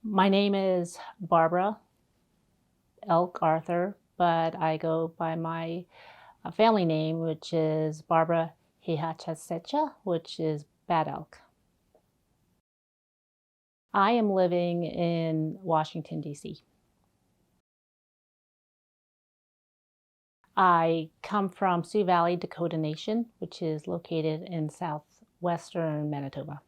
My name is Barbara Elk Arthur, but I go by my family name, which is Barbara Hehacha Sicha, which is Bad Elk. I am living in Washington, D.C. I come from Sioux Valley Dakota Nation, which is located in southwestern Manitoba.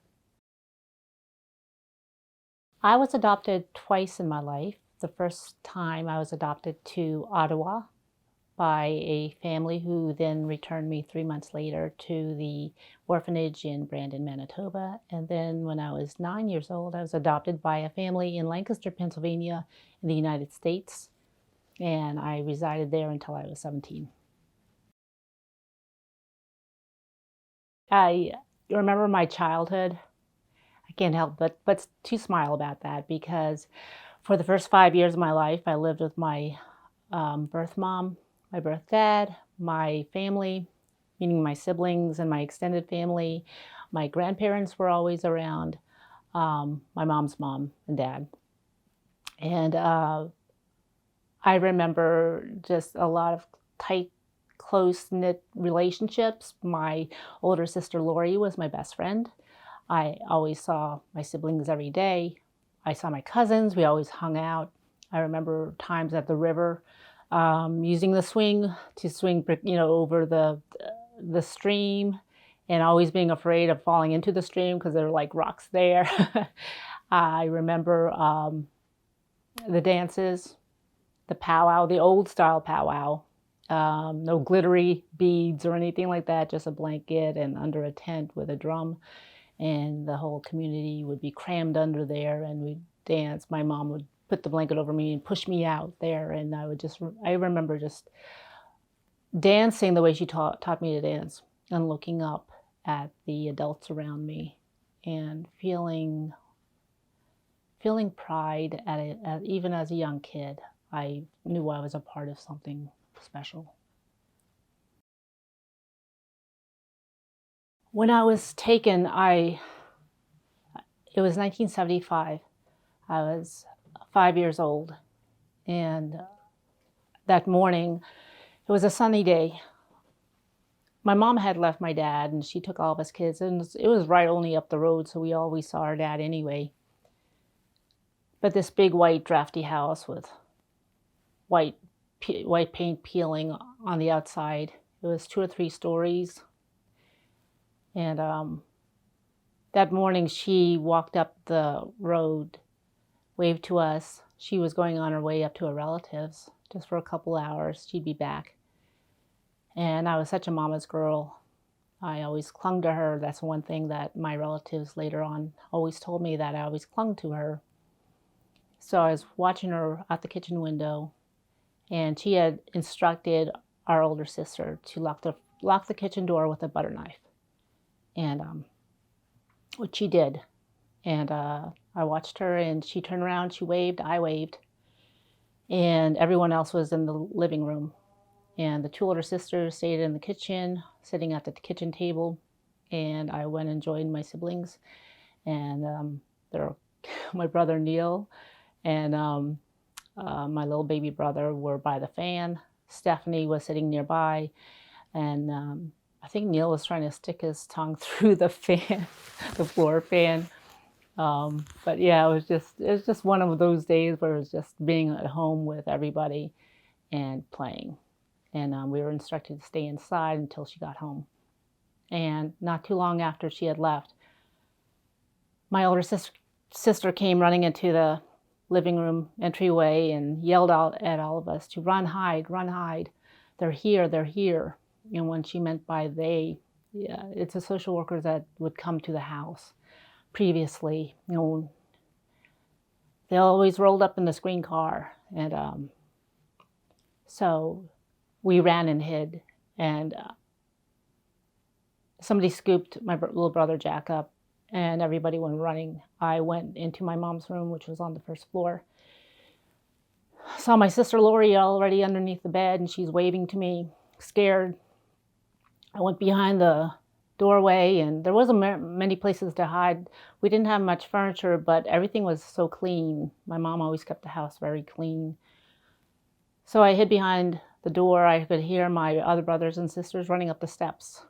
I was adopted twice in my life. The first time I was adopted to Ottawa by a family who then returned me 3 months later to the orphanage in Brandon, Manitoba. And then when I was 9 years old, I was adopted by a family in Lancaster, Pennsylvania in the United States. And I resided there until I was 17. I remember my childhood. I can't help but to smile about that because for the first 5 years of my life, I lived with my birth mom, my birth dad, my family, meaning my siblings and my extended family. My grandparents were always around, my mom's mom and dad. And I remember just a lot of tight, close-knit relationships. My older sister Lori was my best friend. I always saw my siblings every day. I saw my cousins. We always hung out. I remember times at the river using the swing to swing, over the stream, and always being afraid of falling into the stream because there were like rocks there. I remember the dances, the powwow, the old style powwow. No glittery beads or anything like that, just a blanket and under a tent with a drum. And the whole community would be crammed under there and we'd dance. My mom would put the blanket over me and push me out there. And I remember just dancing the way she taught me to dance and looking up at the adults around me and feeling pride at it. Even as a young kid, I knew I was a part of something special. When I was taken, it was 1975. I was 5 years old, and that morning, it was a sunny day. My mom had left my dad, and she took all of us kids, and it was right only up the road, so we always saw our dad anyway. But this big white drafty house with white paint peeling on the outside. It was 2 or 3 stories. And that morning she walked up the road, waved to us. She was going on her way up to her relatives just for a couple hours. She'd be back. And I was such a mama's girl. I always clung to her. That's one thing that my relatives later on always told me, that I always clung to her. So I was watching her out the kitchen window, and she had instructed our older sister to lock the kitchen door with a butter knife. And which she did. And I watched her, and she turned around, she waved, I waved, and everyone else was in the living room. And the 2 older sisters stayed in the kitchen, sitting at the kitchen table, and I went and joined my siblings. And my brother Neil and my little baby brother were by the fan. Stephanie was sitting nearby, and I think Neil was trying to stick his tongue through the fan, the floor fan. But yeah, it was just one of those days where it was just being at home with everybody and playing. And we were instructed to stay inside until she got home. And not too long after she had left, my older sister came running into the living room entryway and yelled out at all of us to run, hide, run, hide. They're here, they're here. And when she meant by they, yeah, it's a social worker that would come to the house. Previously, they always rolled up in the screen car. And so we ran and hid. And somebody scooped my little brother Jack up, and everybody went running. I went into my mom's room, which was on the first floor. Saw my sister Lori already underneath the bed, and she's waving to me, scared. I went behind the doorway, and there wasn't many places to hide. We didn't have much furniture, but everything was so clean. My mom always kept the house very clean. So I hid behind the door. I could hear my other brothers and sisters running up the steps.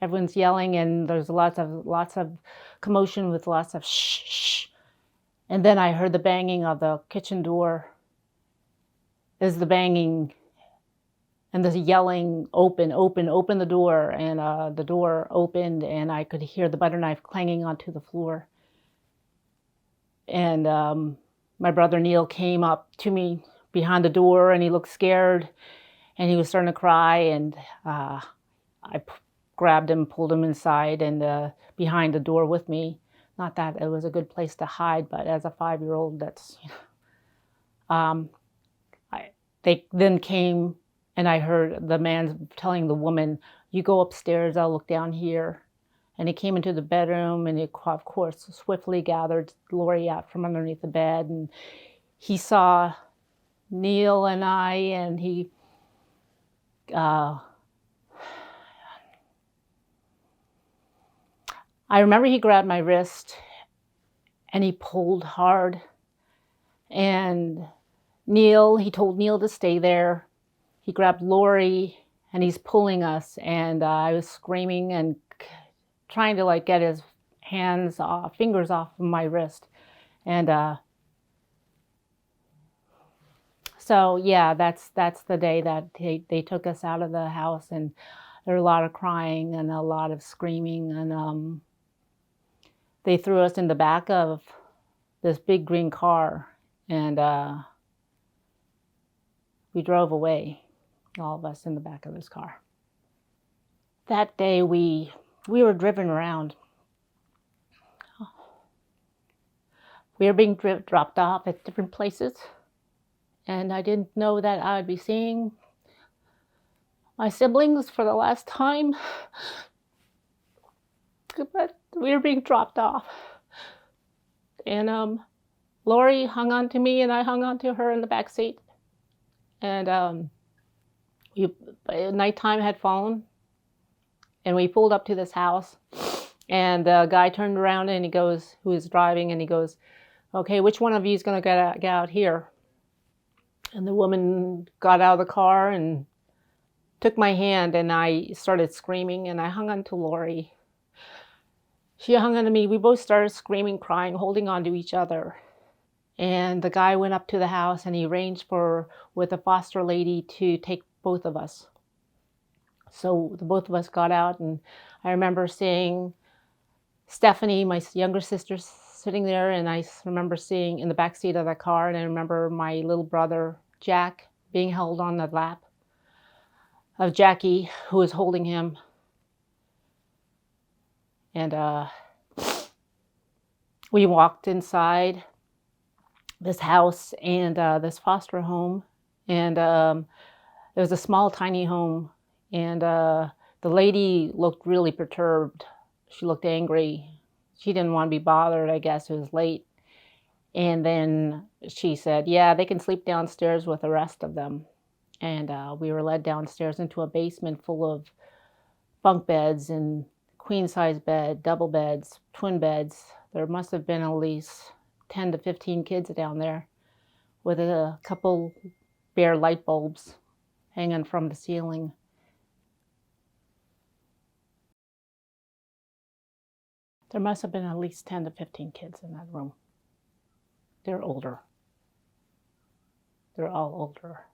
Everyone's yelling, and there's lots of commotion with lots of shh, shh. And then I heard the banging of the kitchen door. There's the banging and the yelling, open, open, open the door. And the door opened, and I could hear the butter knife clanging onto the floor. And my brother Neil came up to me behind the door, and he looked scared, and he was starting to cry. And I grabbed him, pulled him inside and behind the door with me. Not that it was a good place to hide, but as a 5-year-old, that's, they then came, and I heard the man telling the woman, "You go upstairs, I'll look down here." And he came into the bedroom, and he, of course, swiftly gathered Lori out from underneath the bed. And he saw Neil and I, and he, I remember he grabbed my wrist, and he pulled hard. And he told Neil to stay there. He grabbed Lori, and he's pulling us. And I was screaming and trying to like get his fingers off of my wrist. And so yeah, that's the day that they took us out of the house, and there was a lot of crying and a lot of screaming, and they threw us in the back of this big green car, and we drove away, all of us in the back of this car. That day we were driven around. We were being dropped off at different places, and I didn't know that I would be seeing my siblings for the last time, but we were being dropped off. And Lori hung on to me, and I hung on to her in the back seat. And nighttime had fallen, and we pulled up to this house, and the guy turned around, and he goes, who was driving, and he goes, "Okay, which one of you is going to get out here?" And the woman got out of the car and took my hand, and I started screaming, and I hung on to Lori. She hung on to me. We both started screaming, crying, holding on to each other. And the guy went up to the house, and he arranged with a foster lady to take both of us. So the both of us got out, and I remember seeing Stephanie, my younger sister, sitting there, and I remember seeing in the back seat of the car, and I remember my little brother, Jack, being held on the lap of Jackie, who was holding him. And we walked inside this house and this foster home, and it was a small, tiny home, and the lady looked really perturbed. She looked angry. She didn't want to be bothered, I guess. It was late. And then she said, "Yeah, they can sleep downstairs with the rest of them." And we were led downstairs into a basement full of bunk beds and queen-size bed, double beds, twin beds. There must have been at least 10 to 15 kids down there, with a couple bare light bulbs hanging from the ceiling. There must have been at least 10 to 15 kids in that room. They're older. They're all older.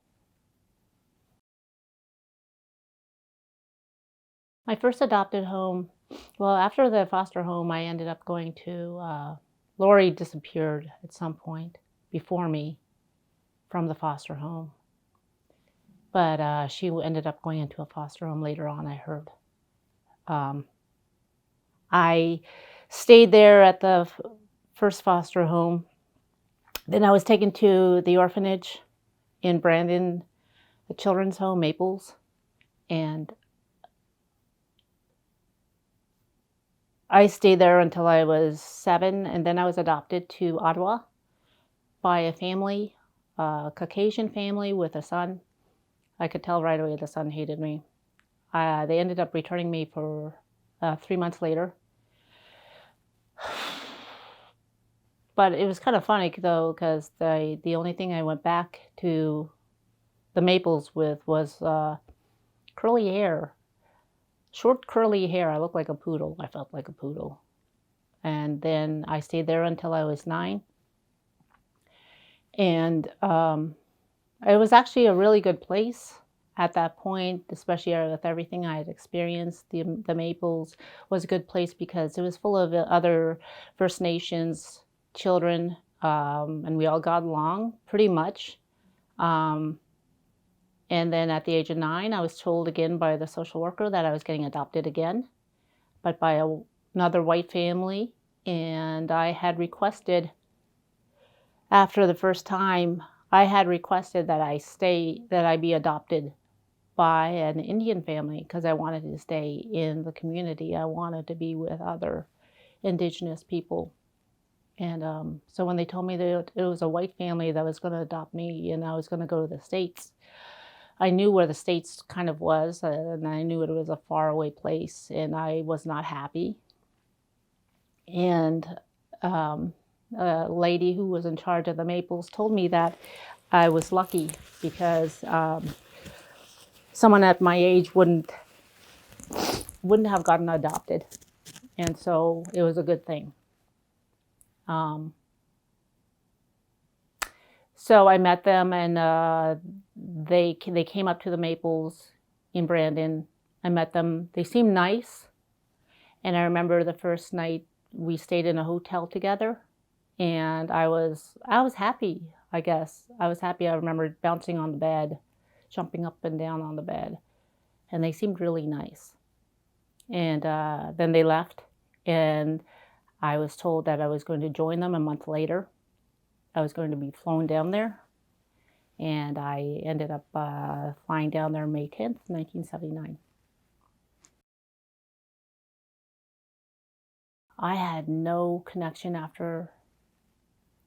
My first adopted home, well, after the foster home, I ended up going to, Lori disappeared at some point before me from the foster home. But she ended up going into a foster home later on, I heard. I stayed there at the first foster home. Then I was taken to the orphanage in Brandon, the children's home, Maples. And I stayed there until I was 7, and then I was adopted to Ottawa by a family, a Caucasian family with a son. I could tell right away the son hated me. They ended up returning me for 3 months later. But it was kind of funny though, because the only thing I went back to the Maples with was curly hair, short curly hair. I looked like a poodle. I felt like a poodle. And then I stayed there until I was 9. And it was actually a really good place at that point, especially with everything I had experienced. The Maples was a good place because it was full of other First Nations children, and we all got along pretty much. And then at the age of 9, I was told again by the social worker that I was getting adopted again, but by another white family. And I had requested, after the first time, I had requested that I be adopted by an Indian family because I wanted to stay in the community. I wanted to be with other Indigenous people. And so when they told me that it was a white family that was going to adopt me and I was going to go to the States, I knew where the States kind of was, and I knew it was a faraway place, and I was not happy. And a lady who was in charge of the Maples told me that I was lucky because someone at my age wouldn't have gotten adopted, and so it was a good thing. So I met them, and they came up to the Maples in Brandon. I met them. They seemed nice, and I remember the first night we stayed in a hotel together, and I was happy. I guess I was happy. I remember bouncing on the bed, jumping up and down on the bed, and they seemed really nice. And then they left, and I was told that I was going to join them a month later. I was going to be flown down there, and I ended up flying down there May 10th, 1979. I had no connection after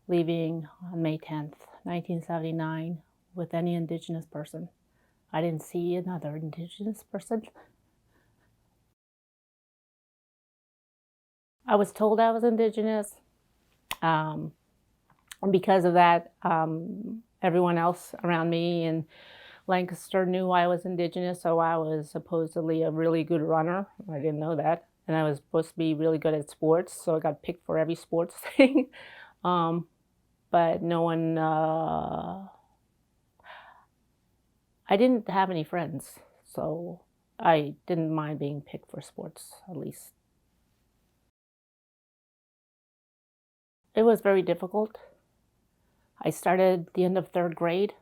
leaving on May 10th, 1979 with any Indigenous person. I didn't see another Indigenous person. I was told I was Indigenous. And because of that, everyone else around me in Lancaster knew I was Indigenous, so I was supposedly a really good runner. I didn't know that. And I was supposed to be really good at sports, so I got picked for every sports thing. But no one, I didn't have any friends, so I didn't mind being picked for sports, at least. It was very difficult. I started the end of 3rd grade,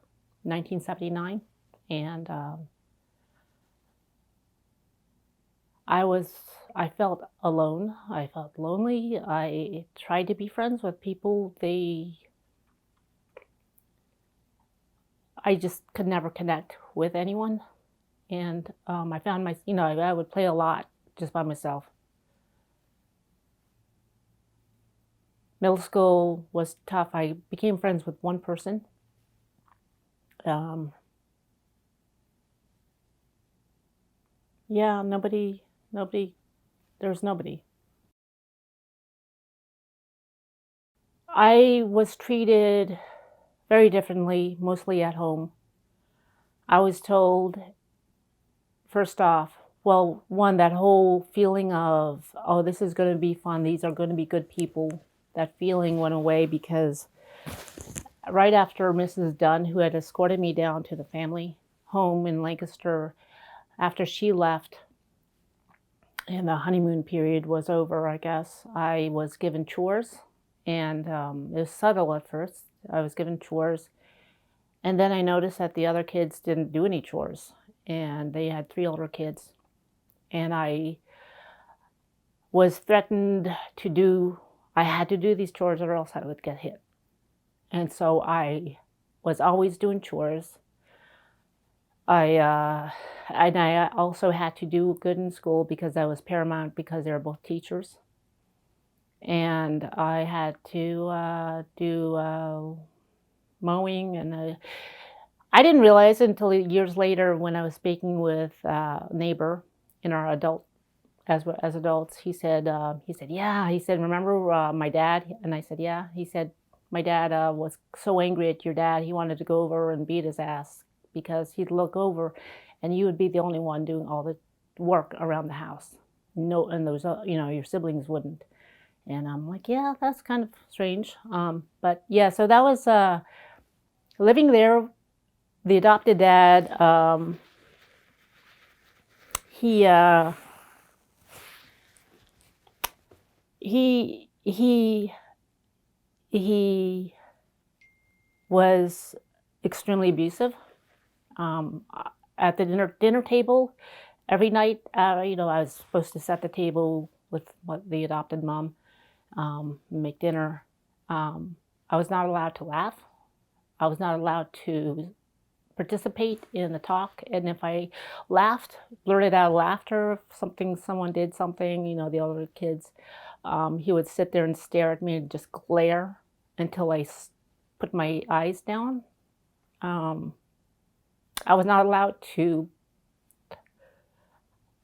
1979, and I felt alone. I felt lonely. I tried to be friends with people. I just could never connect with anyone. And I found I would play a lot just by myself. Middle school was tough. I became friends with one person. Yeah, nobody, there was nobody. I was treated very differently, mostly at home. I was told, first off, well, one, that whole feeling of, oh, this is going to be fun, these are going to be good people, that feeling went away because right after Mrs. Dunn, who had escorted me down to the family home in Lancaster, after she left and the honeymoon period was over, I guess, I was given chores. And it was subtle at first. I was given chores. And then I noticed that the other kids didn't do any chores. And they had 3 older kids. And I was threatened I had to do these chores or else I would get hit. And so I was always doing chores. And I also had to do good in school because that was paramount because they were both teachers. And I had to do mowing, and I didn't realize until years later when I was speaking with a neighbor in our adult as adults. He said, yeah. He said, remember my dad? And I said, yeah. He said, my dad was so angry at your dad. He wanted to go over and beat his ass because he'd look over, and you would be the only one doing all the work around the house. No, and those your siblings wouldn't. And I'm like, yeah, that's kind of strange. But yeah, so that was living there. The adopted dad. He was extremely abusive. At the dinner table, every night, I was supposed to set the table with the adopted mom, make dinner. I was not allowed to laugh. I was not allowed to participate in the talk, and if I laughed, blurted out laughter, someone did something, the older kids, he would sit there and stare at me and just glare until I put my eyes down. I was not allowed to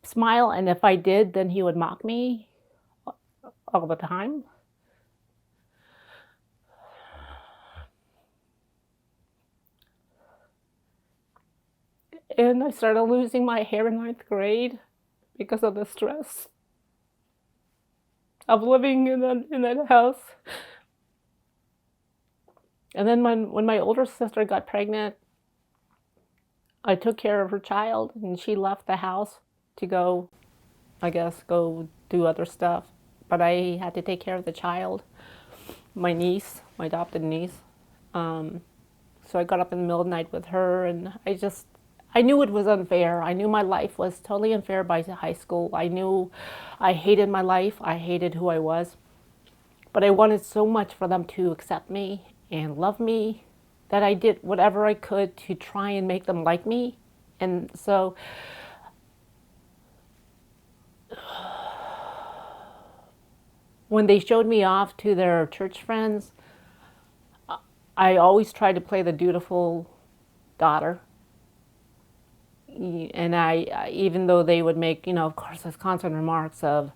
smile, and if I did, then he would mock me all the time. And I started losing my hair in 9th grade because of the stress of living in that house. And then when my older sister got pregnant, I took care of her child, and she left the house to go do other stuff. But I had to take care of the child, my niece, my adopted niece. So I got up in the middle of the night with her, and I knew it was unfair. I knew my life was totally unfair by high school. I knew I hated my life. I hated who I was. But I wanted so much for them to accept me and love me that I did whatever I could to try and make them like me. And so when they showed me off to their church friends, I always tried to play the dutiful daughter. And I even though they would make, of course, those constant remarks of,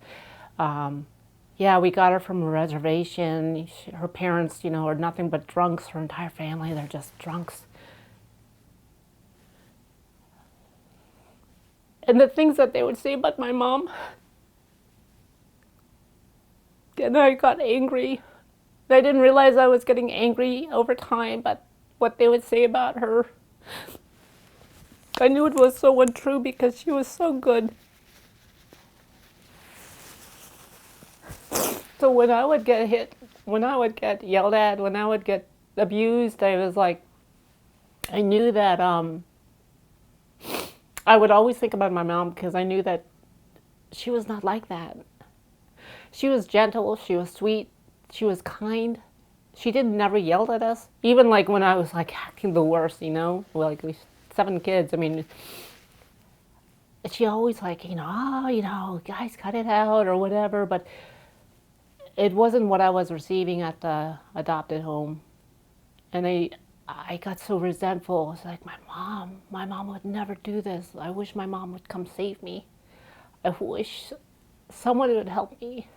yeah, we got her from a reservation. Her parents, are nothing but drunks. Her entire family, they're just drunks. And the things that they would say about my mom. And I got angry. I didn't realize I was getting angry over time, but what they would say about her, I knew it was so untrue because she was so good. So when I would get hit, when I would get yelled at, when I would get abused, I was like, I knew that I would always think about my mom because I knew that she was not like that. She was gentle, she was sweet, she was kind. She never yelled at us. Even like when I was like acting the worst, like we 7 kids. I mean, she always like, guys, cut it out or whatever. But it wasn't what I was receiving at the adopted home. And I got so resentful. It's like, my mom would never do this. I wish my mom would come save me. I wish someone would help me.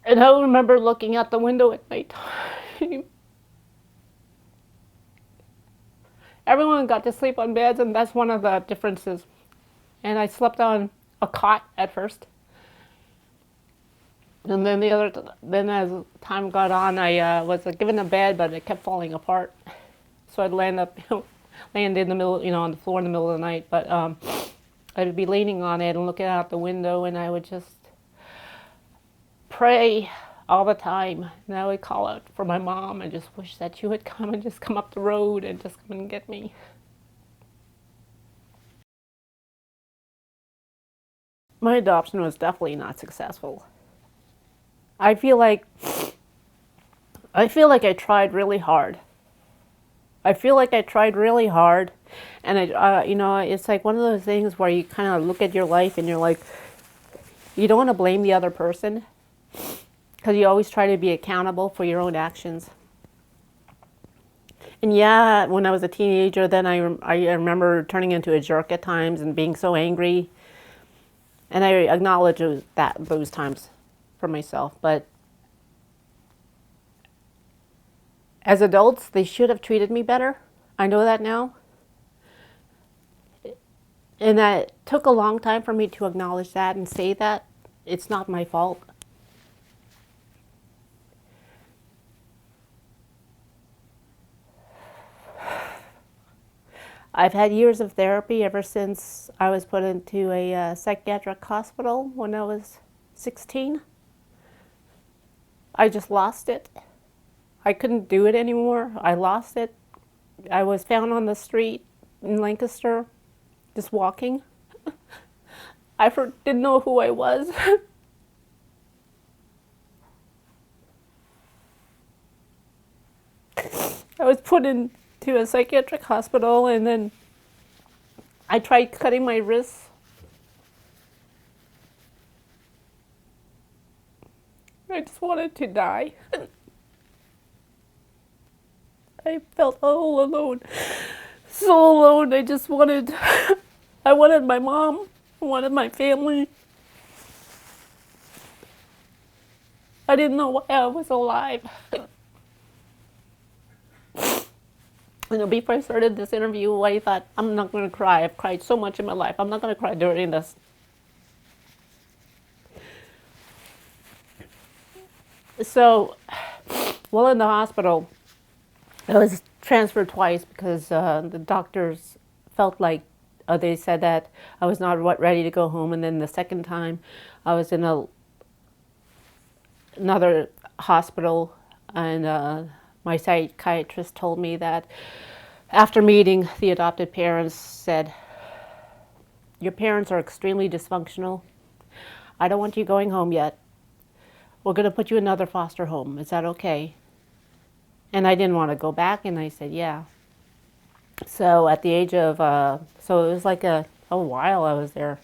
And I remember looking out the window at night time. Everyone got to sleep on beds, and that's one of the differences. And I slept on a cot at first. And then then as time got on, I was given a bed, but it kept falling apart. So I'd land in the middle, on the floor in the middle of the night. But I'd be leaning on it and looking out the window, and I would just pray all the time. And I would call out for my mom and just wish that she would come and just come up the road and just come and get me. My adoption was definitely not successful. I feel like I tried really hard. And it's like one of those things where you kind of look at your life and you're like, you don't want to blame the other person because you always try to be accountable for your own actions. And yeah, when I was a teenager, then I remember turning into a jerk at times and being so angry. And I acknowledge those times for myself. But as adults, they should have treated me better. I know that now. And that took a long time for me to acknowledge that and say that it's not my fault. I've had years of therapy ever since I was put into a psychiatric hospital when I was 16. I just lost it. I couldn't do it anymore. I lost it. I was found on the street in Lancaster, just walking. Didn't know who I was. I was put into a psychiatric hospital, and then I tried cutting my wrists. I just wanted to die. I felt all alone, so alone. I wanted my mom, I wanted my family. I didn't know why I was alive. Before I started this interview, I thought, I'm not going to cry. I've cried so much in my life. I'm not going to cry during this. So, while in the hospital, I was transferred twice because the doctors felt like they said that I was not ready to go home. And then the second time, I was in another hospital, and my psychiatrist told me that after meeting the adopted parents, said, your parents are extremely dysfunctional. I don't want you going home yet. We're going to put you in another foster home. Is that okay? And I didn't want to go back, and I said, yeah. So at the age of, so it was like a while I was there.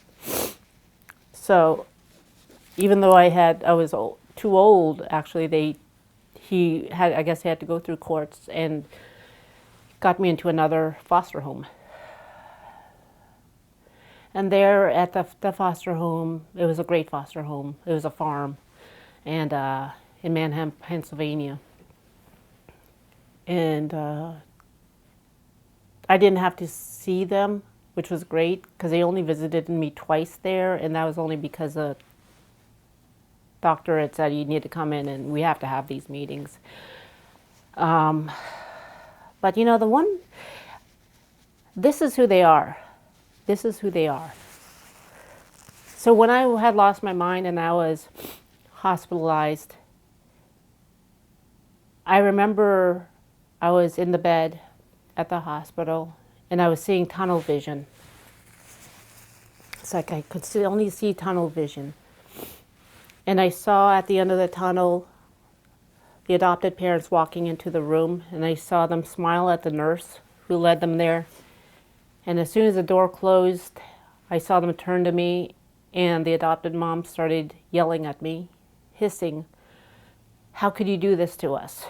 So even though I was too old, actually, I guess he had to go through courts and got me into another foster home. And there at the foster home, it was a great foster home. It was a farm, and in Manheim, Pennsylvania. And I didn't have to see them, which was great, because they only visited me twice there, and that was only because the doctor had said, you need to come in and we have to have these meetings. But this is who they are. This is who they are. So when I had lost my mind and I was hospitalized, I remember I was in the bed at the hospital and I was seeing tunnel vision. It's like I could only see tunnel vision. And I saw at the end of the tunnel the adopted parents walking into the room, and I saw them smile at the nurse who led them there. And as soon as the door closed, I saw them turn to me, and the adopted mom started yelling at me, hissing, how could you do this to us?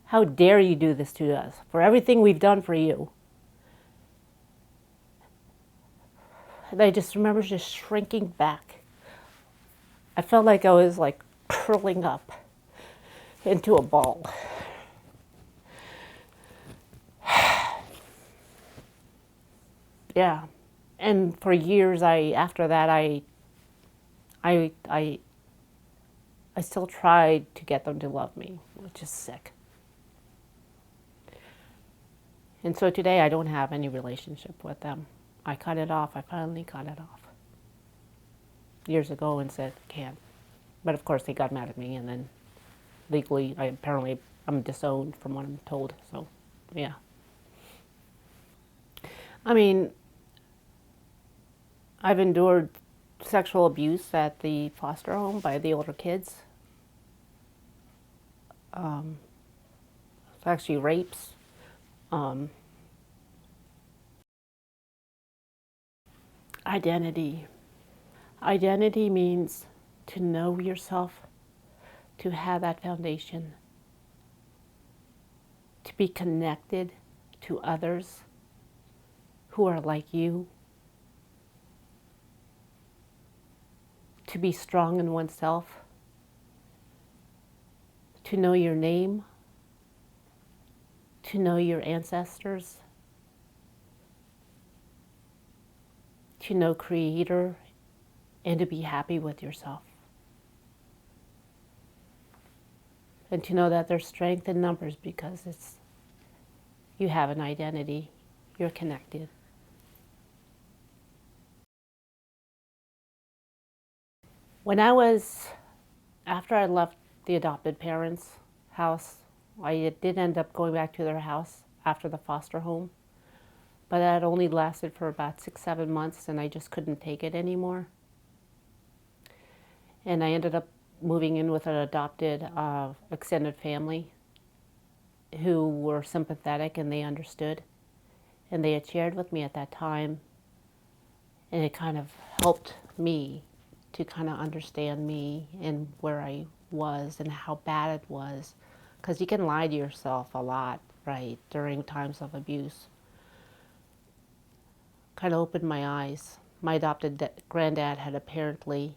How dare you do this to us for everything we've done for you? And I just remember just shrinking back. I felt like I was like curling up into a ball. Yeah. And for years after that I still tried to get them to love me, which is sick. And so today I don't have any relationship with them. I cut it off. I finally cut it off years ago and said, can't. But of course they got mad at me, and then legally, I'm disowned from what I'm told, so yeah. I mean, I've endured sexual abuse at the foster home by the older kids. Actually rapes. Identity. Identity means to know yourself, to have that foundation, to be connected to others who are like you. to be strong in oneself, to know your name, to know your ancestors, to know Creator, and to be happy with yourself. And to know that there's strength in numbers because you have an identity, you're connected. After I left the adopted parents' house, I did end up going back to their house after the foster home. But that only lasted for about 6-7 months, and I just couldn't take it anymore. And I ended up moving in with an adopted extended family who were sympathetic and they understood. And they had shared with me at that time, and it kind of helped me to kind of understand me and where I was and how bad it was. Because you can lie to yourself a lot, right, during times of abuse. Kind of opened my eyes. My adopted granddad had apparently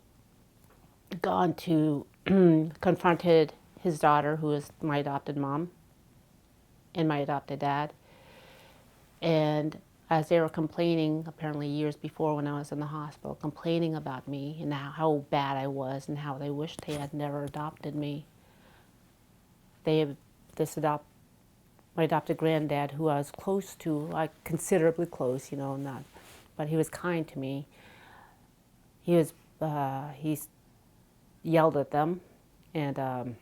gone to confronted his daughter, who is my adopted mom, and my adopted dad. And as they were complaining, apparently years before when I was in the hospital, complaining about me and how bad I was and how they wished they had never adopted me, my adopted granddad, who I was close to, like considerably close, not, but he was kind to me. He yelled at them and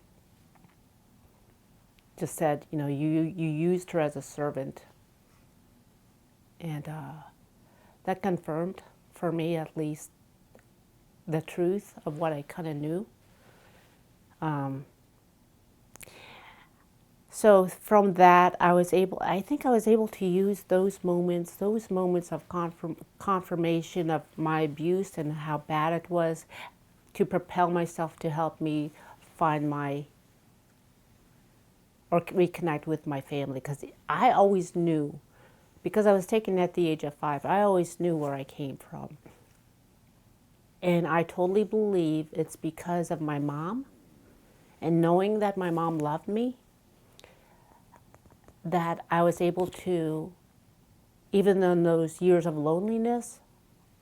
just said, you used her as a servant. And that confirmed, for me at least, the truth of what I kind of knew. So from that, I think I was able to use those moments of confirmation of my abuse and how bad it was, to propel myself to help me find or reconnect with my family. Because I always knew, because I was taken at the age of 5, I always knew where I came from. And I totally believe it's because of my mom, and knowing that my mom loved me, that I was able to, even in those years of loneliness,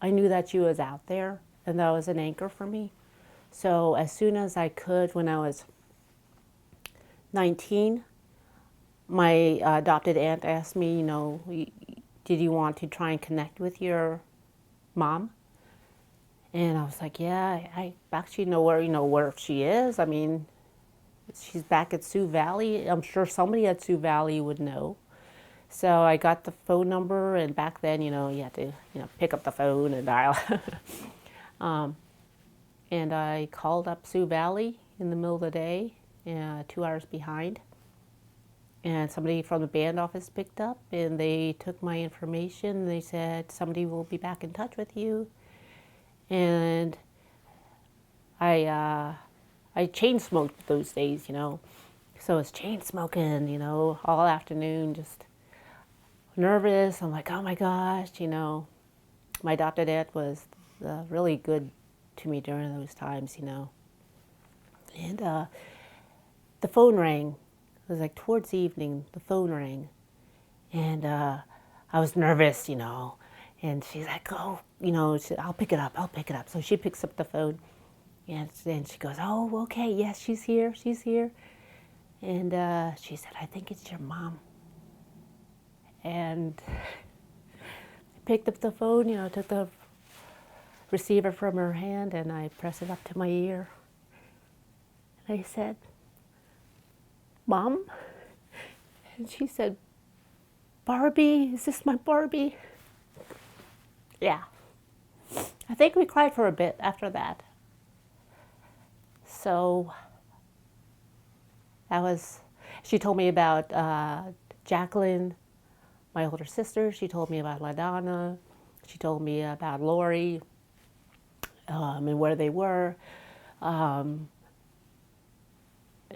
I knew that she was out there, and that was an anchor for me. So as soon as I could, when I was 19, my adopted aunt asked me, did you want to try and connect with your mom? And I was like, yeah, I actually know where she is. I mean, she's back at Sioux Valley. I'm sure somebody at Sioux Valley would know. So I got the phone number, and back then, you had to, pick up the phone and dial. And I called up Sioux Valley in the middle of the day, 2 hours behind. And somebody from the band office picked up, and they took my information. And they said, somebody will be back in touch with you. And I chain smoked those days, So I was chain smoking, all afternoon, just nervous. I'm like, oh my gosh, My adopted aunt was really good to me during those times, And the phone rang. It was like towards evening, the phone rang. And I was nervous, And she's like, oh, I'll pick it up. So she picks up the phone. And then she goes, oh, okay, yes, she's here. And she said, I think it's your mom. And I picked up the phone, took the receiver from her hand, and I pressed it up to my ear. And I said, Mom? And she said, Barbie, is this my Barbie? Yeah. I think we cried for a bit after that. So she told me about Jacqueline, my older sister. She told me about LaDonna. She told me about Lori and where they were.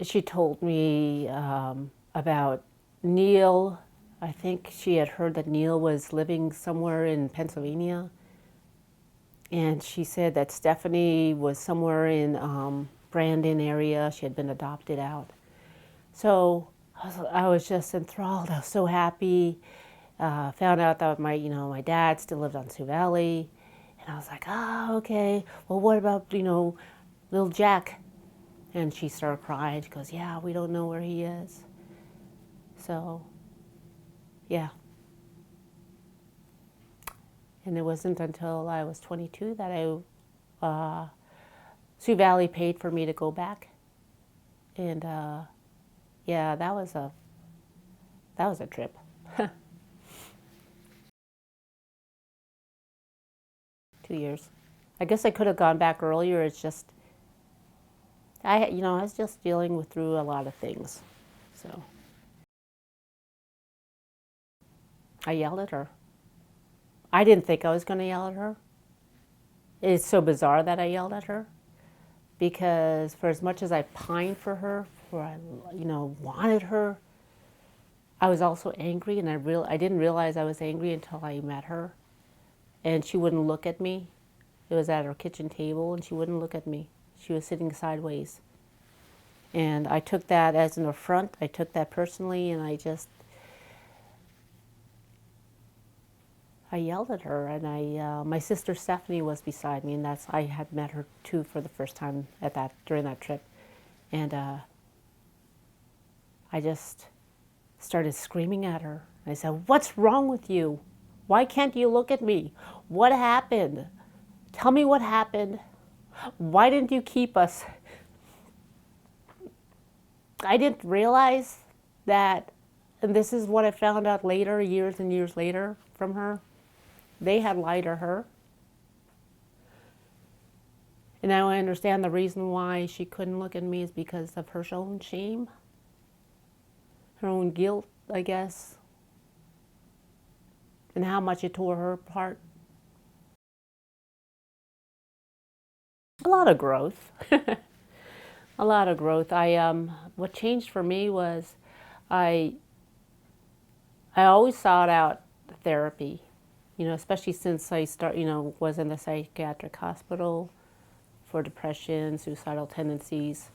She told me about Neil. I think she had heard that Neil was living somewhere in Pennsylvania. And she said that Stephanie was somewhere in Brandon area. She had been adopted out. So I was just enthralled. I was so happy. Found out that my dad still lived on Sioux Valley. And I was like, oh, okay. Well, what about, little Jack? And she started crying. She goes, yeah, we don't know where he is. So, yeah. And it wasn't until I was 22 that Sioux Valley paid for me to go back. And yeah, that was a trip. 2 years. I guess I could have gone back earlier. It's just I was just dealing through a lot of things. So I yelled at her. I didn't think I was going to yell at her. It's so bizarre that I yelled at her, because for as much as I pined for her, wanted her, I was also angry, and I didn't realize I was angry until I met her, and she wouldn't look at me. It was at her kitchen table, and she wouldn't look at me. She was sitting sideways. And I took that as an affront. I took that personally, and I yelled at her. And my sister Stephanie was beside me, and I had met her too for the first time during that trip. And I just started screaming at her. I said, "What's wrong with you? Why can't you look at me? What happened? Tell me what happened. Why didn't you keep us?" I didn't realize that, and this is what I found out later, years and years later from her, they had lied to her. And now I understand the reason why she couldn't look at me is because of her own shame, her own guilt, I guess, and how much it tore her apart. A lot of growth. A lot of growth. What changed for me was I always sought out therapy, especially since I was in the psychiatric hospital for depression, suicidal tendencies.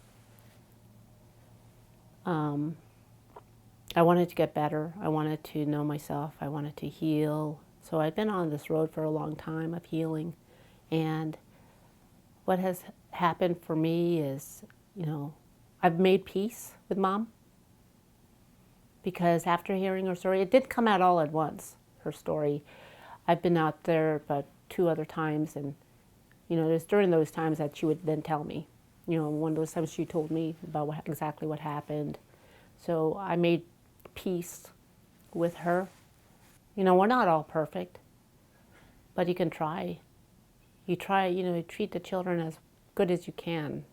I wanted to get better. I wanted to know myself. I wanted to heal. So I've been on this road for a long time of healing. And what has happened for me is, I've made peace with Mom. Because after hearing her story, it didn't come out all at once, her story. I've been out there about 2 other times, and it was during those times that she would then tell me. One of those times she told me about exactly what happened. So I made peace with her. We're not all perfect, but you can try. You try, you treat the children as good as you can,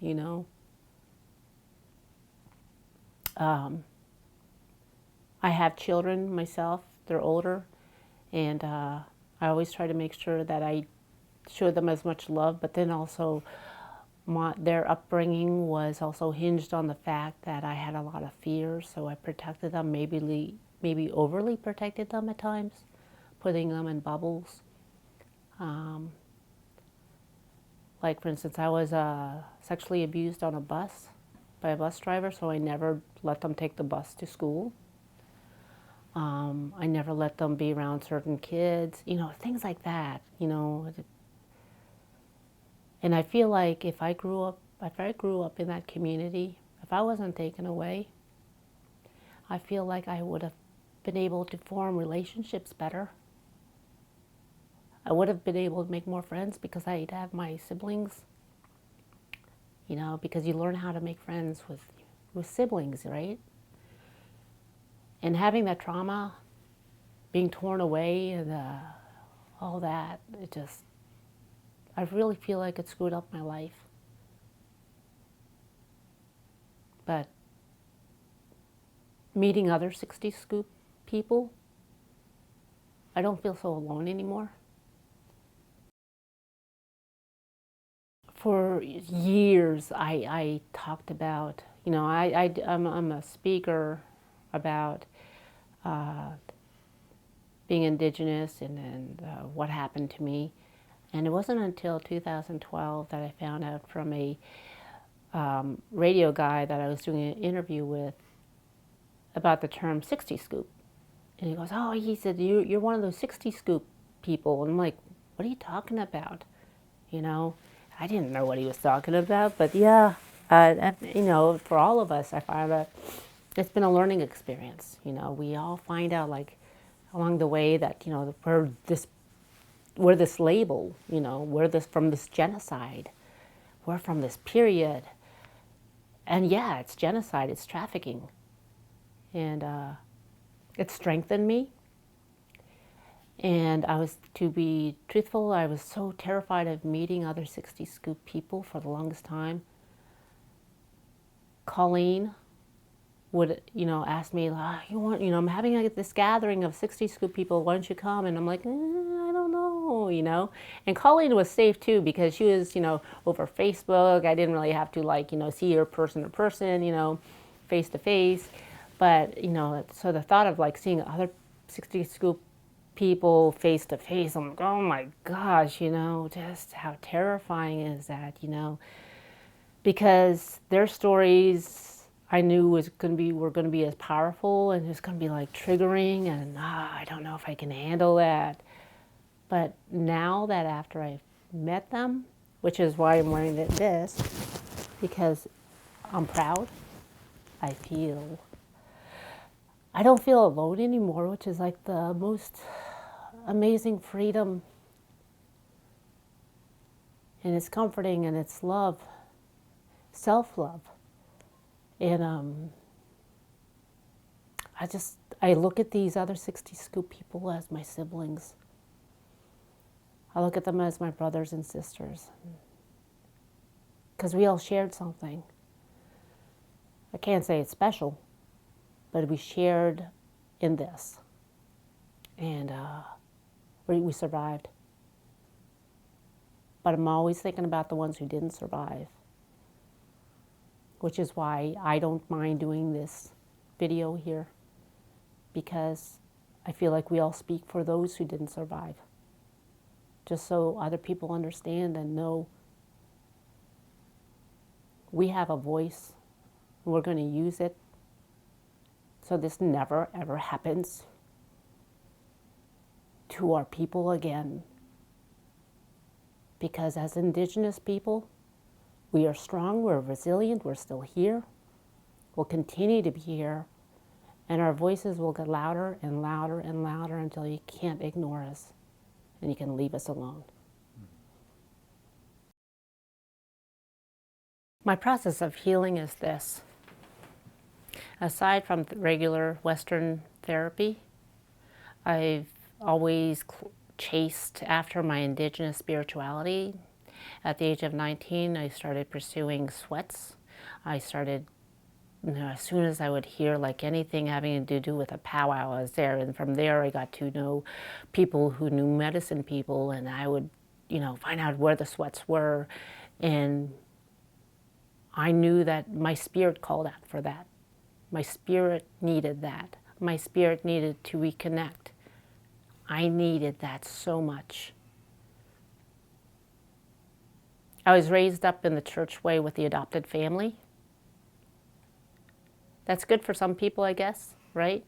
I have children myself. They're older, and I always try to make sure that I show them as much love, but then also their upbringing was also hinged on the fact that I had a lot of fears, so I protected them, maybe overly protected them at times, putting them in bubbles. Like, for instance, I was sexually abused on a bus by a bus driver, so I never let them take the bus to school. I never let them be around certain kids, things like that, And I feel like if I grew up in that community, if I wasn't taken away, I feel like I would have been able to form relationships better. I would have been able to make more friends because I'd have my siblings, because you learn how to make friends with siblings, right? And having that trauma, being torn away, and all that, I really feel like it screwed up my life. But meeting other 60 Scoop people, I don't feel so alone anymore. For years, I talked about, I'm a speaker about being Indigenous and what happened to me. And it wasn't until 2012 that I found out from a radio guy that I was doing an interview with about the term 60 scoop. And he goes, oh, he said, you're one of those 60 scoop people. And I'm like, what are you talking about? You know, I didn't know what he was talking about, but yeah, you know, for all of us, I find that it's been a learning experience. You know, we all find out like along the way that, you know, we're this label, you know, we're this from this genocide, we're from this period. And yeah, it's genocide, it's trafficking. And it strengthened me. And I was, to be truthful, I was so terrified of meeting other 60 Scoop people for the longest time. Colleen would, you know, ask me, you want, you know, I'm having this gathering of 60 Scoop people, why don't you come? And I'm like, I don't know, you know. And Colleen was safe too, because she was, you know, over Facebook. I didn't really have to, like, you know, see her person to person, you know, face to face. But, you know, so the thought of like seeing other 60 Scoop people face to face, I'm like, oh my gosh, you know, just how terrifying is that, you know, because their stories I knew were going to be as powerful, and it's going to be like triggering, and I don't know if I can handle that. But now that after I've met them, which is why I'm wearing this, because I'm proud, I don't feel alone anymore, which is like the most amazing freedom. And it's comforting, and it's love, self-love. And I look at these other 60 Scoop people as my siblings. I look at them as my brothers and sisters, because we all shared something. I can't say it's special, but we shared in this, and we survived. But I'm always thinking about the ones who didn't survive, which is why I don't mind doing this video here, because I feel like we all speak for those who didn't survive, just so other people understand and know we have a voice, and we're going to use it so this never ever happens to our people again. Because as Indigenous people, we are strong, we're resilient, we're still here, we'll continue to be here, and our voices will get louder and louder and louder until you can't ignore us and you can leave us alone. My process of healing is this. Aside from the regular Western therapy, I've always chased after my Indigenous spirituality. At the age of 19, I started pursuing sweats. I started, you know, as soon as I would hear like anything having to do with a powwow, I was there. And from there, I got to know people who knew medicine people, and I would, you know, find out where the sweats were. And I knew that my spirit called out for that. My spirit needed that. My spirit needed to reconnect. I needed that so much. I was raised up in the church way with the adopted family. That's good for some people, I guess, right?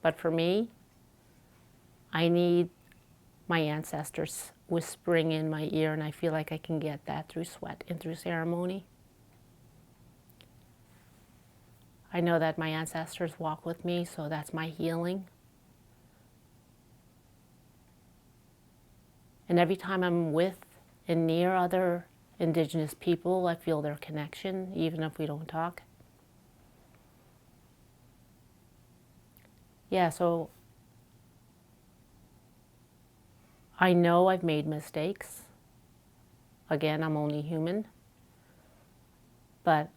But for me, I need my ancestors whispering in my ear, and I feel like I can get that through sweat and through ceremony. I know that my ancestors walk with me, so that's my healing. And every time I'm with and near other Indigenous people, I feel their connection, even if we don't talk. Yeah, so I know I've made mistakes. Again, I'm only human. But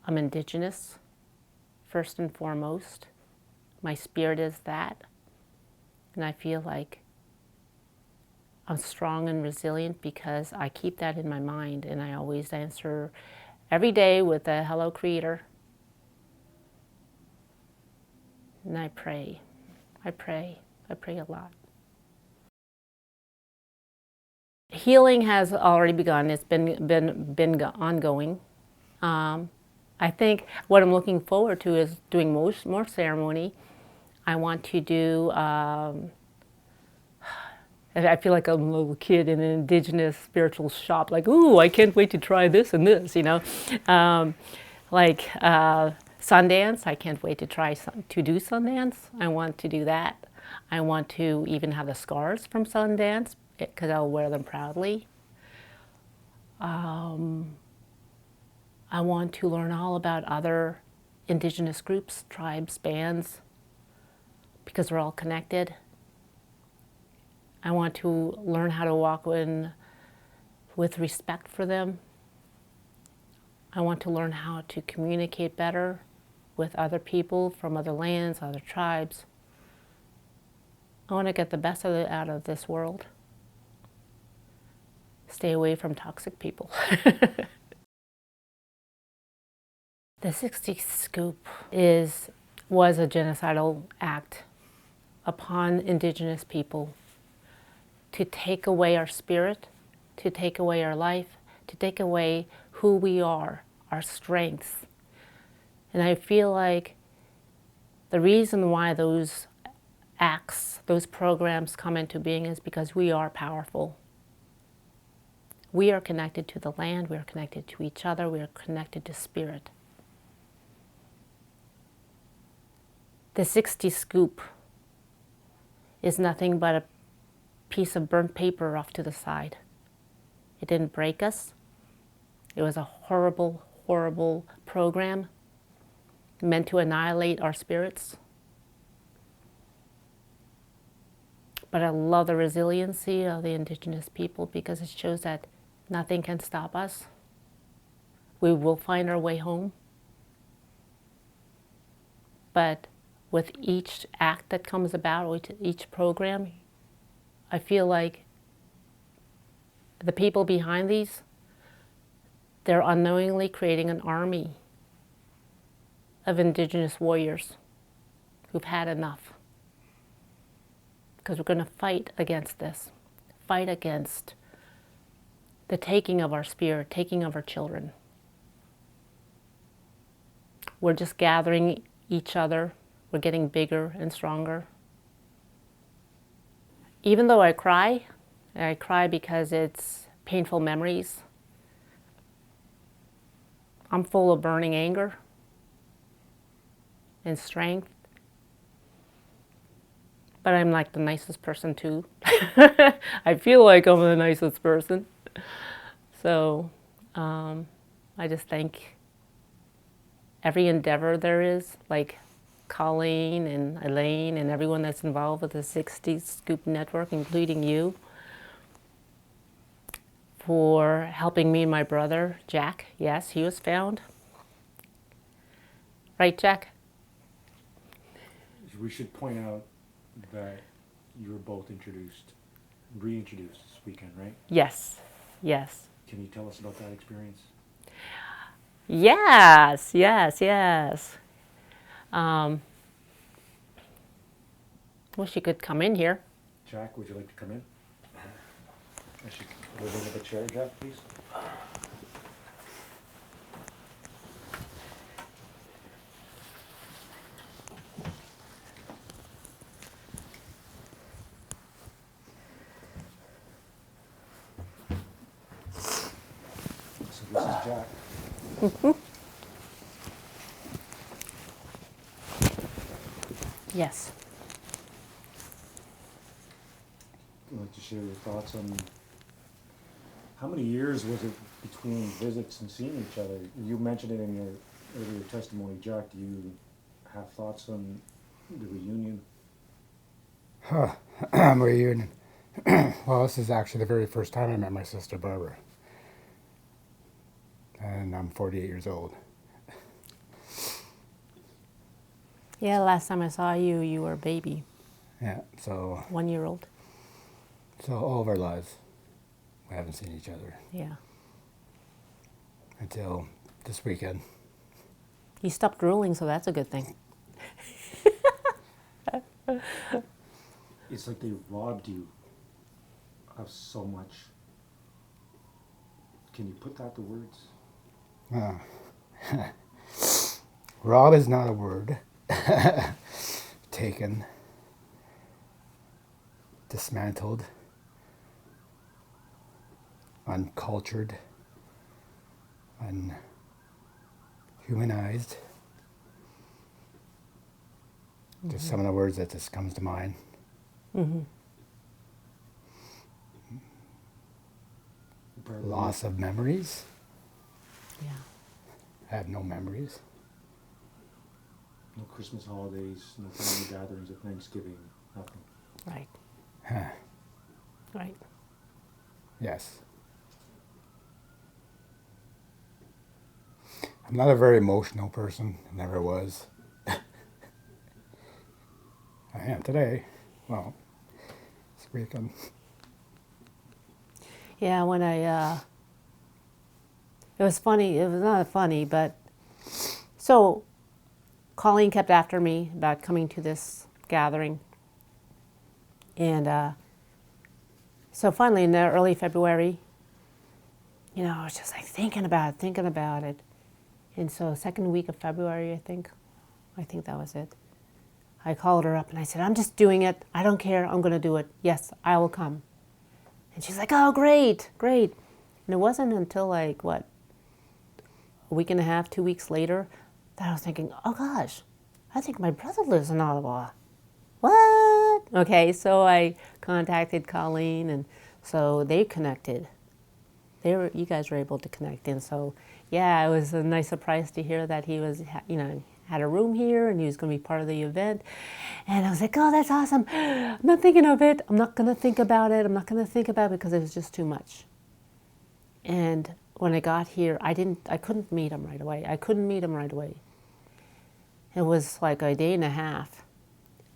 I'm Indigenous, first and foremost. My spirit is that. And I feel like I'm strong and resilient because I keep that in my mind, and I always answer every day with a hello, Creator. And I pray. I pray a lot. Healing has already begun. It's been ongoing. I think what I'm looking forward to is doing more ceremony. I want to do. I feel like I'm a little kid in an indigenous spiritual shop. Like, ooh, I can't wait to try this and this. You know, like Sundance. I can't wait to try to do Sundance. I want to do that. I want to even have the scars from Sundance because I'll wear them proudly. I want to learn all about other indigenous groups, tribes, bands, because we're all connected. I want to learn how to walk with respect for them. I want to learn how to communicate better with other people from other lands, other tribes. I want to get the best out of this world. Stay away from toxic people. The 60s Scoop was a genocidal act upon indigenous people to take away our spirit, to take away our life, to take away who we are, our strengths. And I feel like the reason why those acts, those programs come into being is because we are powerful. We are connected to the land, we are connected to each other, we are connected to spirit. The 60 Scoop is nothing but a piece of burnt paper off to the side. It didn't break us. It was a horrible, horrible program meant to annihilate our spirits. But I love the resiliency of the indigenous people because it shows that nothing can stop us. We will find our way home. But with each act that comes about, with each program, I feel like the people behind these, they're unknowingly creating an army of indigenous warriors who've had enough. Because we're going to fight against this, fight against the taking of our spirit, taking of our children. We're just gathering each other. We're getting bigger and stronger. Even though I cry because it's painful memories. I'm full of burning anger and strength. But I'm like the nicest person too. I feel like I'm the nicest person. So I just thank every endeavor there is, like Colleen and Elaine and everyone that's involved with the 60s Scoop Network, including you, for helping me and my brother, Jack. Yes, he was found. Right, Jack? We should point out that you were both reintroduced this weekend, right? Yes, yes. Can you tell us about that experience? Yes. Wish you could come in here. Jack, would you like to come in? I should move into the chair, Jack, please. So this is Jack. Mm-hmm. Yes. I'd like to share your thoughts on how many years was it between visits and seeing each other? You mentioned it in your earlier testimony, Jack. Do you have thoughts on the reunion? Reunion. Well, this is actually the very first time I met my sister Barbara. And I'm 48 years old. Yeah, last time I saw you, you were a baby. Yeah, so 1 year old. So all of our lives, we haven't seen each other. Yeah. Until this weekend. You stopped drooling, so that's a good thing. It's like they robbed you of so much Can you put that to words? Rob is not a word. Taken, dismantled, uncultured, unhumanized. Just some of the words that just comes to mind. Loss of memories. Yeah. I have no memories. No Christmas holidays, no family gatherings at Thanksgiving, nothing. Right. Huh. Right. Yes. I'm not a very emotional person. I never was. I am today. Well, this weekend. Yeah, when it was funny, it was not funny, but, so Colleen kept after me about coming to this gathering. And so finally in the early February, I was just like thinking about it. And so second week of February, I think that was it. I called her up and I said, I'm just doing it. I don't care. I'm going to do it. Yes, I will come. And she's like, oh, great, great. And it wasn't until like, what, a week and a half, 2 weeks later, that I was thinking, oh gosh, I think my brother lives in Ottawa. What? Okay, so I contacted Colleen, and so they connected. You guys were able to connect, and so yeah, it was a nice surprise to hear that he was, had a room here and he was going to be part of the event. And I was like, oh, that's awesome. I'm not thinking of it. I'm not going to think about it. I'm not going to think about it because it was just too much. And when I got here, I couldn't meet him right away. It was like a day and a half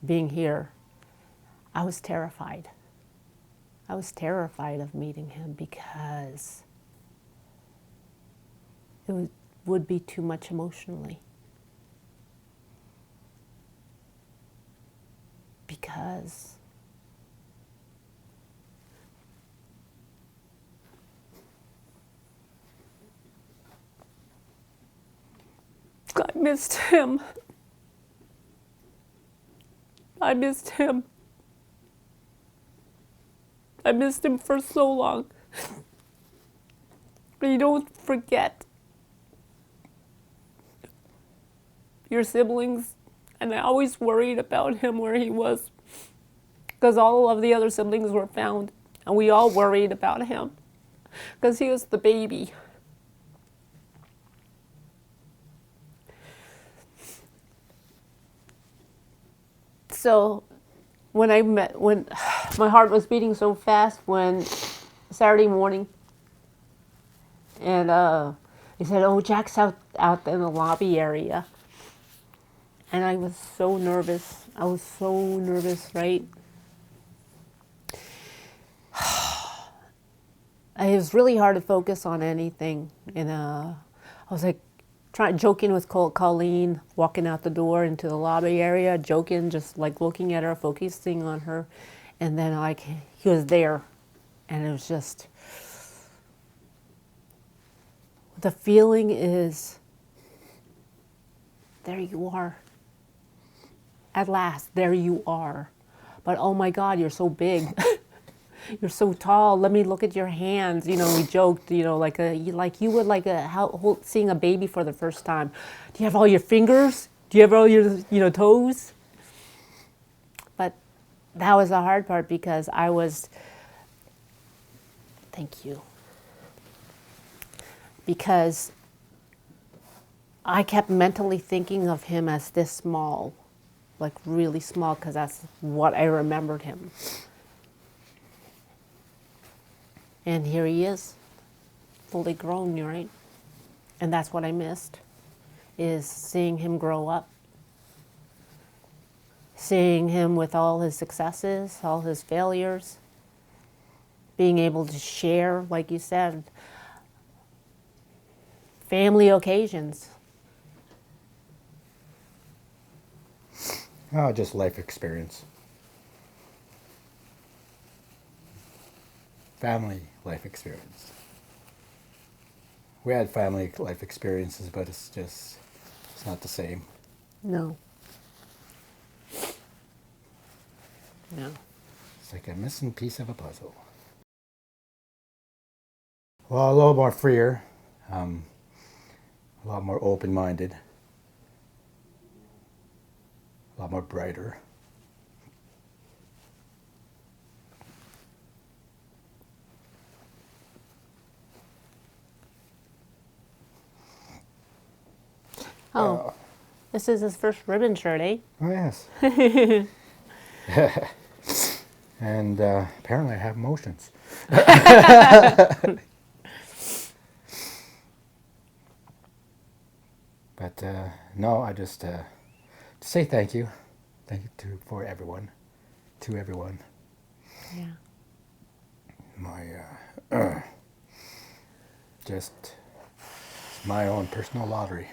being here. I was terrified. I was terrified of meeting him because it would be too much emotionally. Because I missed him. I missed him for so long. But you don't forget your siblings. And I always worried about him where he was, because all of the other siblings were found, and we all worried about him because he was the baby. So when my heart was beating so fast when Saturday morning, and he said, oh, Jack's out in the lobby area. And I was so nervous. Right? It was really hard to focus on anything. And I was like joking with Colleen, walking out the door into the lobby area, joking, just like looking at her, focusing on her. And then like he was there. And it was just, the feeling is, there you are. At last, there you are. But oh my God, you're so big. You're so tall. Let me look at your hands. We joked, like you would seeing a baby for the first time. Do you have all your fingers? Do you have all your, toes? But that was the hard part because thank you. Because I kept mentally thinking of him as this small. Like really small, because that's what I remembered him. And here he is, fully grown, right? And that's what I missed, is seeing him grow up. Seeing him with all his successes, all his failures. Being able to share, like you said, family occasions. Oh, just life experience. Family life experience. we had family life experiences, but it's not the same. No. No. It's like a missing piece of a puzzle. Well, a little more freer, a lot more open-minded, a lot more brighter. Oh, this is his first ribbon shirt, eh? Oh, yes. And apparently I have emotions. But no, I just to say thank you. Thank you for everyone. To everyone. Yeah. My, just my own personal lottery.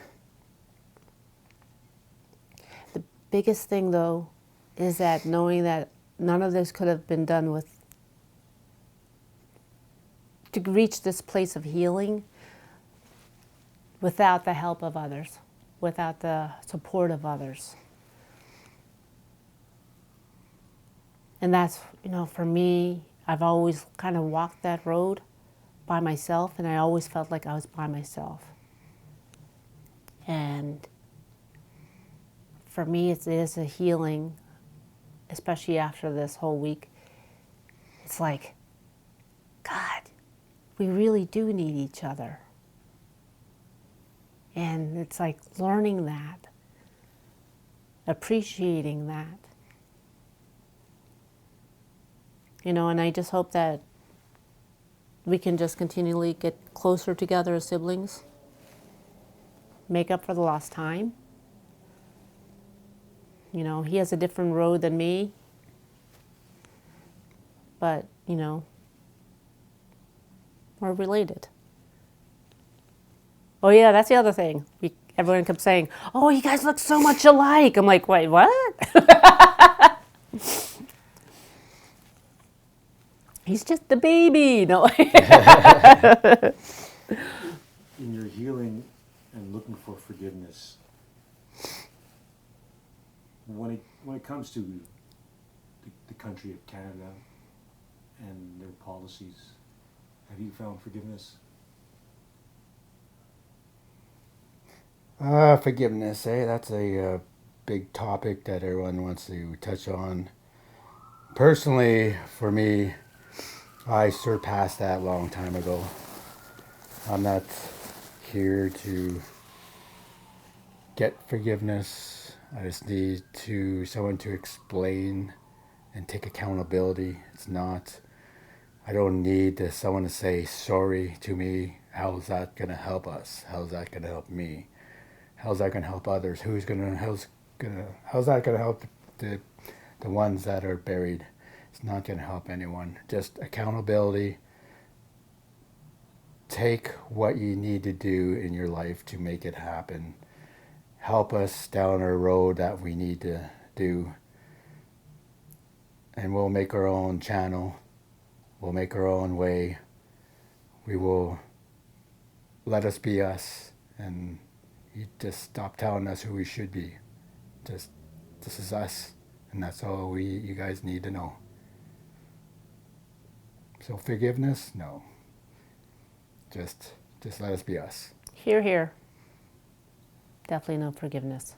The biggest thing, though, is that knowing that none of this could have been done to reach this place of healing without the help of others, without the support of others. And that's, for me, I've always kind of walked that road by myself, and I always felt like I was by myself. And for me, it is a healing, especially after this whole week. It's like, God, we really do need each other. And it's like learning that, appreciating that. And I just hope that we can just continually get closer together as siblings, make up for the lost time. He has a different road than me, but, we're related. Oh yeah, that's the other thing. Everyone kept saying, oh, you guys look so much alike. I'm like, wait, what? He's just a baby. No. In your healing and looking for forgiveness, when it comes to the country of Canada and their policies, have you found forgiveness? Forgiveness, that's a big topic that everyone wants to touch on. Personally, for me, I surpassed that a long time ago. I'm not here to get forgiveness. I just need someone to explain and take accountability. I don't need someone to say sorry to me. How's that going to help us? How's that going to help me? How's that going to help others? How's that going to help the ones that are buried? It's not going to help anyone. Just accountability. Take what you need to do in your life to make it happen. Help us down our road that we need to do. And we'll make our own channel. We'll make our own way. We will let us be us. And you just stop telling us who we should be. Just, this is us. And that's all you guys need to know. So forgiveness? No. Just let us be us. Hear, hear. Definitely no forgiveness.